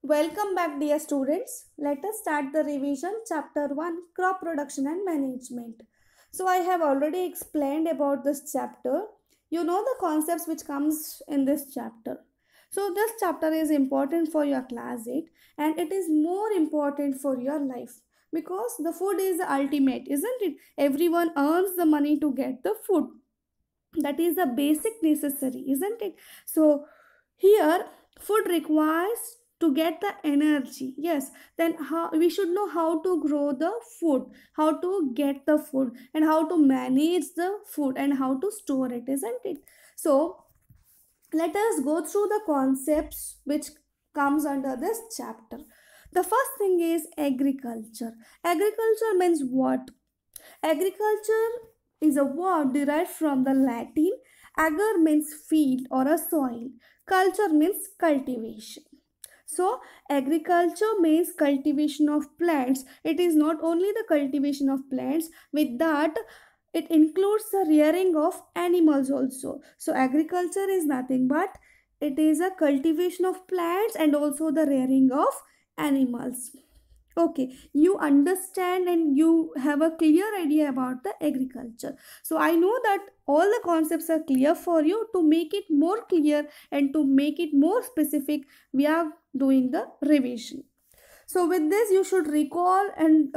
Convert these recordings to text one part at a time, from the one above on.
Welcome back, dear students. Let us start the revision chapter 1, crop production and management. So I have already explained about this chapter. You know the concepts which comes in this chapter. So this chapter is important for your class 8 and it is more important for your life because the food is the ultimate, isn't it? Everyone earns the money to get the food. That is the basic necessary, isn't it? So here food requires to get the energy. Yes, then how we should know how to grow the food, how to get the food, and how to manage the food and how to store it, isn't it? So let us go through the concepts which comes under this chapter. The first thing is agriculture. Agriculture means what? Agriculture is a word derived from the Latin. Agar means field or a soil. Culture means cultivation. So, agriculture means cultivation of plants. It is not only the cultivation of plants, with that, it includes the rearing of animals also. So, agriculture is nothing but it is a cultivation of plants and also the rearing of animals. Okay, you understand and you have a clear idea about the agriculture. So I know that all the concepts are clear for you. To make it more clear and to make it more specific, we are doing the revision. So with this you should recall and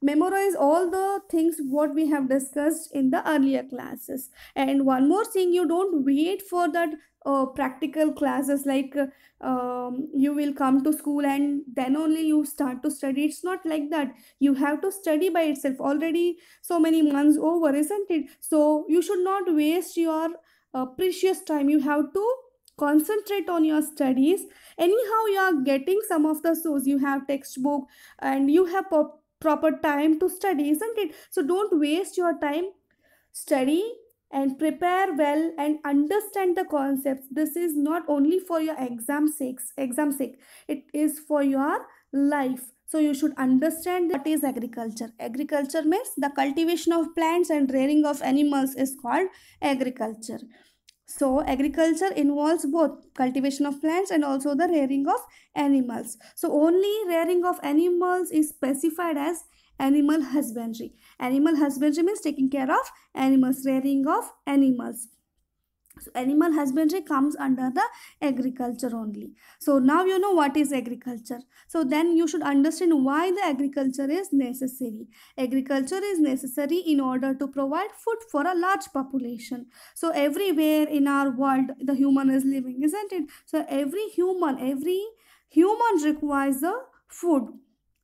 memorize all the things what we have discussed in the earlier classes. And one more thing, you don't wait for that practical classes like you will come to school and then only you start to study. It's not like that. You have to study by itself already. So many months over, isn't it? So you should not waste your precious time. You have to concentrate on your studies. Anyhow you are getting some of the source, you have textbook and you have proper time to study, isn't it? So don't waste your time. Study and prepare well and understand the concepts. This is not only for your exam sake, it is for your life. So you should understand what is agriculture. Agriculture means the cultivation of plants and rearing of animals is called agriculture. So agriculture involves both cultivation of plants and also the rearing of animals. So only rearing of animals is specified as animal husbandry. Animal husbandry means taking care of animals, rearing of animals. So animal husbandry comes under the agriculture only. So now you know what is agriculture. So then you should understand why the agriculture is necessary. Agriculture is necessary in order to provide food for a large population. So everywhere in our world the human is living, isn't it? So every human requires the food.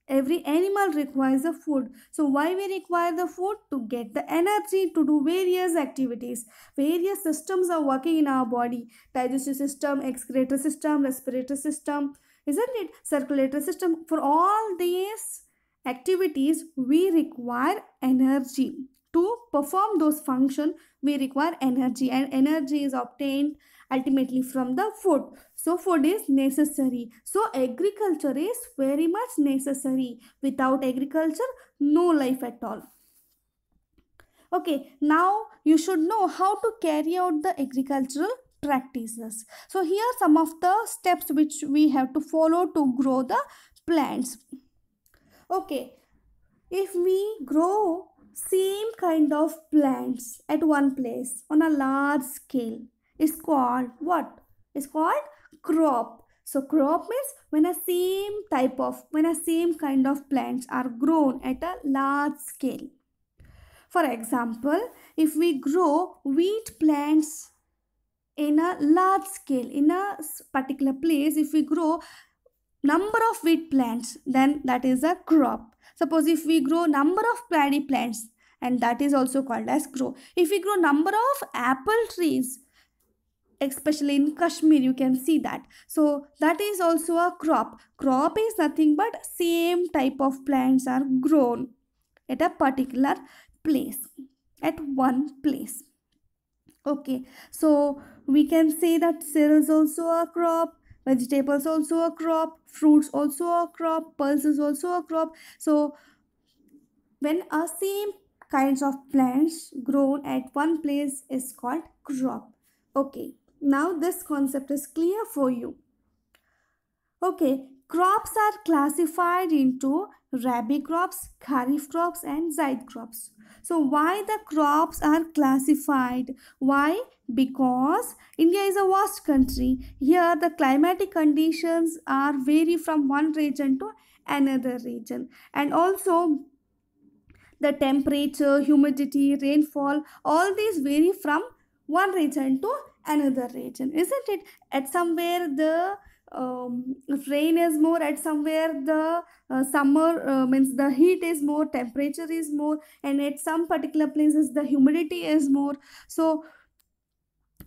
Every animal requires the food. So why we require the food? To get the energy to do various activities. Various systems are working in our body: digestive system, excretory system, respiratory system, isn't it? Circulatory system. For all these activities we require energy. To perform those functions we require energy, and energy is obtained ultimately from the food. So food is necessary. So agriculture is very much necessary. Without agriculture no life at all. Okay, now you should know how to carry out the agricultural practices. So here are some of the steps which we have to follow to grow the plants. Okay, if we grow same kind of plants at one place on a large scale, it's called what? It's called crop. So crop means when a same kind of plants are grown at a large scale. For example, if we grow wheat plants in a large scale in a particular place, if we grow number of wheat plants, then that is a crop. Suppose if we grow number of paddy plants, and that is also called as crop. If we grow number of apple trees, especially in Kashmir you can see that, so that is also a crop. Crop is nothing but same type of plants are grown at a particular place, at one place. Okay, so we can say that cereals also a crop, vegetables also a crop, fruits also a crop, pulses also a crop. So when a same kinds of plants grown at one place is called crop. Okay, now this concept is clear for you. Okay, crops are classified into rabi crops, kharif crops, and zaid crops. So, why the crops are classified? Why? Because India is a vast country. Here, the climatic conditions are vary from one region to another region, and also the temperature, humidity, rainfall, all these vary from one region to another region, isn't it? At somewhere the rain is more, at somewhere the summer means the heat is more, temperature is more, and at some particular places the humidity is more. So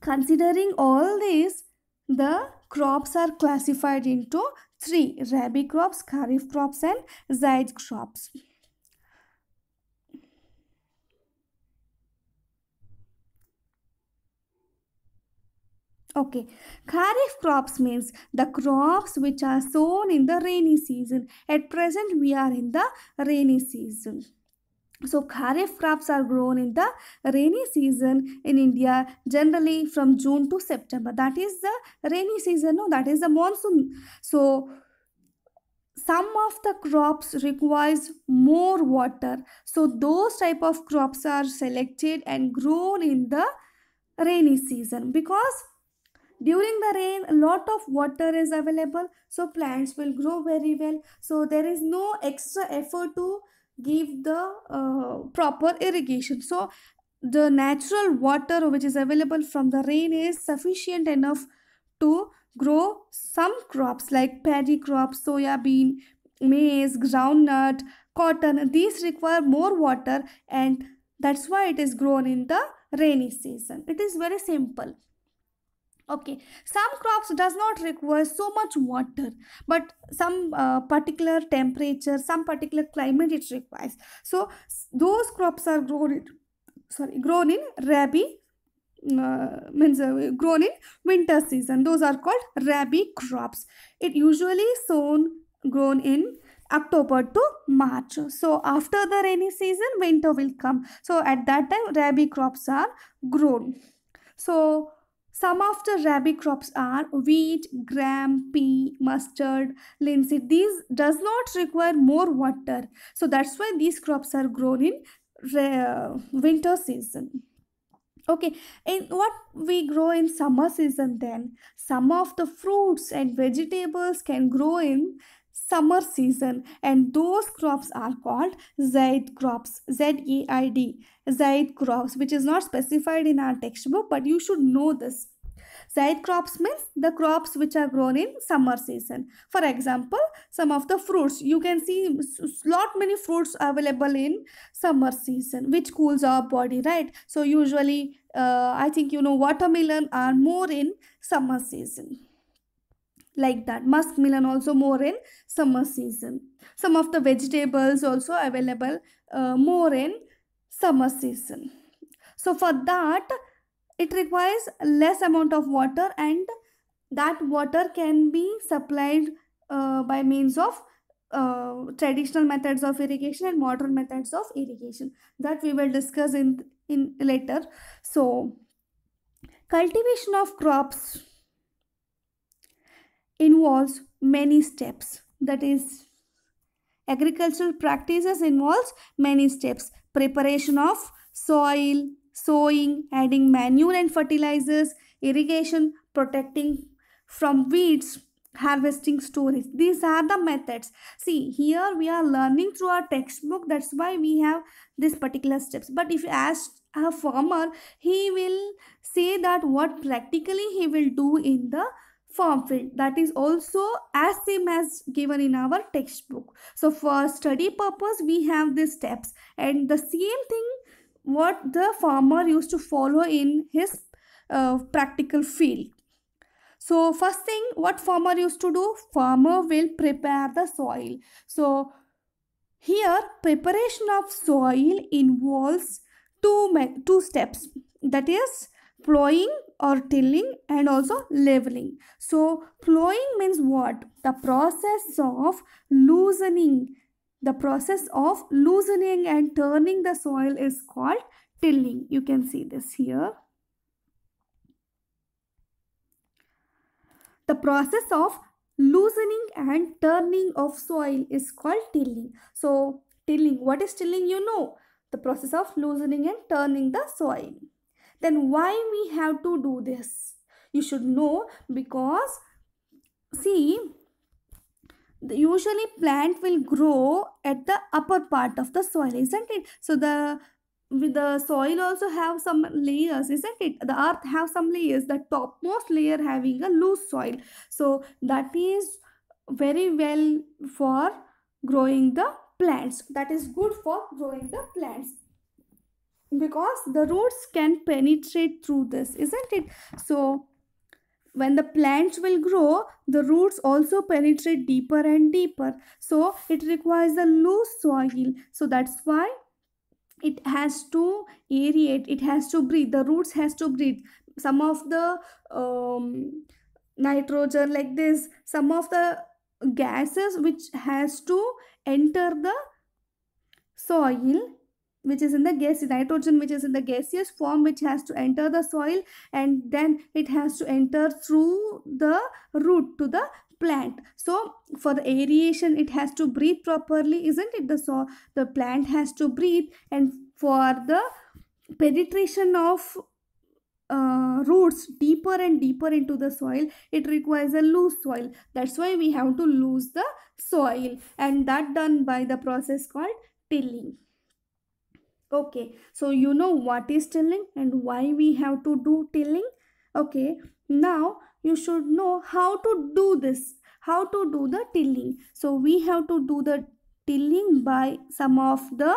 considering all these, the crops are classified into three: rabi crops, kharif crops, and zaid crops. Okay, Kharif crops means the crops which are sown in the rainy season. At present, we are in the rainy season. So, Kharif crops are grown in the rainy season in India, generally from June to September. That is the rainy season, no, that is the monsoon. So, some of the crops requires more water. So, those type of crops are selected and grown in the rainy season because during the rain a lot of water is available, so plants will grow very well, so there is no extra effort to give the proper irrigation. So the natural water which is available from the rain is sufficient enough to grow some crops like paddy crops, soya bean, maize, groundnut, cotton. These require more water, and that's why it is grown in the rainy season. It is very simple. Okay, some crops does not require so much water, but some particular temperature, some particular climate it requires. So those crops are grown in rabi, means grown in winter season. Those are called rabi crops. It usually grown in October to March. So after the rainy season, winter will come. So at that time, rabi crops are grown. So some of the rabi crops are wheat, gram, pea, mustard, linseed. These does not require more water. So that's why these crops are grown in winter season. Okay, and what we grow in summer season then? Some of the fruits and vegetables can grow in summer season, and those crops are called zaid crops. Z-E-I-D, zaid crops, which is not specified in our textbook, but you should know this. Zaid crops means the crops which are grown in summer season. For example, some of the fruits you can see lot many fruits available in summer season, which cools our body, right? So usually, I think you know watermelon are more in summer season. Like that, muskmelon also more in summer season. Some of the vegetables also available more in summer season. So for that, it requires less amount of water, and that water can be supplied by means of traditional methods of irrigation and modern methods of irrigation that we will discuss in later. So cultivation of crops involves many steps. That is, agricultural practices involves many steps: preparation of soil, sowing, adding manure and fertilizers, irrigation, protecting from weeds, harvesting, storage. These are the methods. See, here we are learning through our textbook, that's why we have these particular steps. But if you ask a farmer, he will say that what practically he will do in the farm field, that is also as same as given in our textbook. So for study purpose we have these steps, and the same thing what the farmer used to follow in his practical field. So first thing what farmer used to do, farmer will prepare the soil. So here preparation of soil involves two steps, that is plowing or tilling and also leveling. So plowing means what? The process of loosening and turning the soil is called tilling. You can see this here. The process of loosening and turning of soil is called tilling. So tilling, what is tilling? You know, the process of loosening and turning the soil. Then why we have to do this? You should know, because see, usually plant will grow at the upper part of the soil, isn't it? So the with the soil also have some layers, isn't it? The earth have some layers, the topmost layer having a loose soil, so that is very well for growing the plants. That is good for growing the plants, because the roots can penetrate through this, isn't it? So when the plants will grow, the roots also penetrate deeper and deeper, so it requires a loose soil. So that's why it has to aerate, it has to breathe, the roots has to breathe some of the nitrogen, like this, some of the gases which has to enter the soil, which is in the gas, nitrogen which is in the gaseous form, which has to enter the soil, and then it has to enter through the root to the plant. So for the aeration, it has to breathe properly, isn't it? The plant has to breathe, and for the penetration of roots deeper and deeper into the soil, it requires a loose soil. That's why we have to lose the soil, and that done by the process called tilling. Okay, so you know what is tilling and why we have to do tilling. Okay, now you should know how to do this, how to do the tilling. So we have to do the tilling by some of the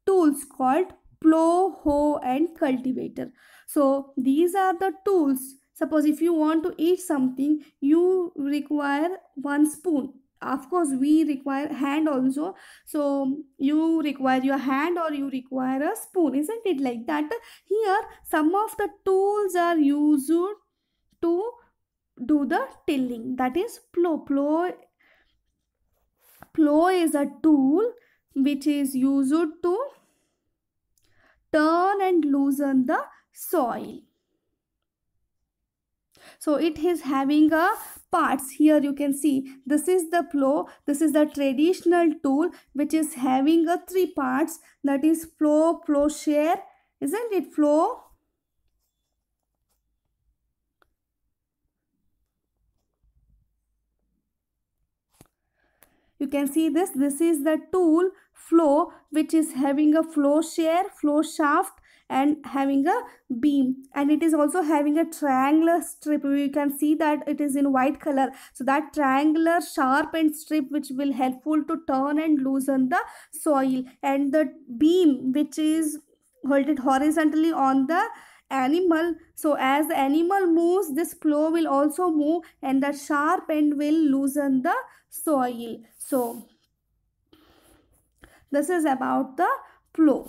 tools called plow, hoe, and cultivator. So these are the tools. Suppose if you want to eat something, you require one spoon. Of course, we require hand also. So you require your hand or you require a spoon, isn't it? Like that. Here, some of the tools are used to do the tilling. That is plow. Plow is a tool which is used to turn and loosen the soil. So it is having a parts. Here you can see this is the plow, this is the traditional tool which is having a three parts, that is plow, plowshare, isn't it? Plow, you can see this is the tool flow, which is having a flow share, flow shaft, and having a beam, and it is also having a triangular strip. You can see that it is in white color. So that triangular sharp and strip which will helpful to turn and loosen the soil, and the beam which is hold it horizontally on the animal. So as the animal moves, this plow will also move, and the sharp end will loosen the soil. So this is about the plow.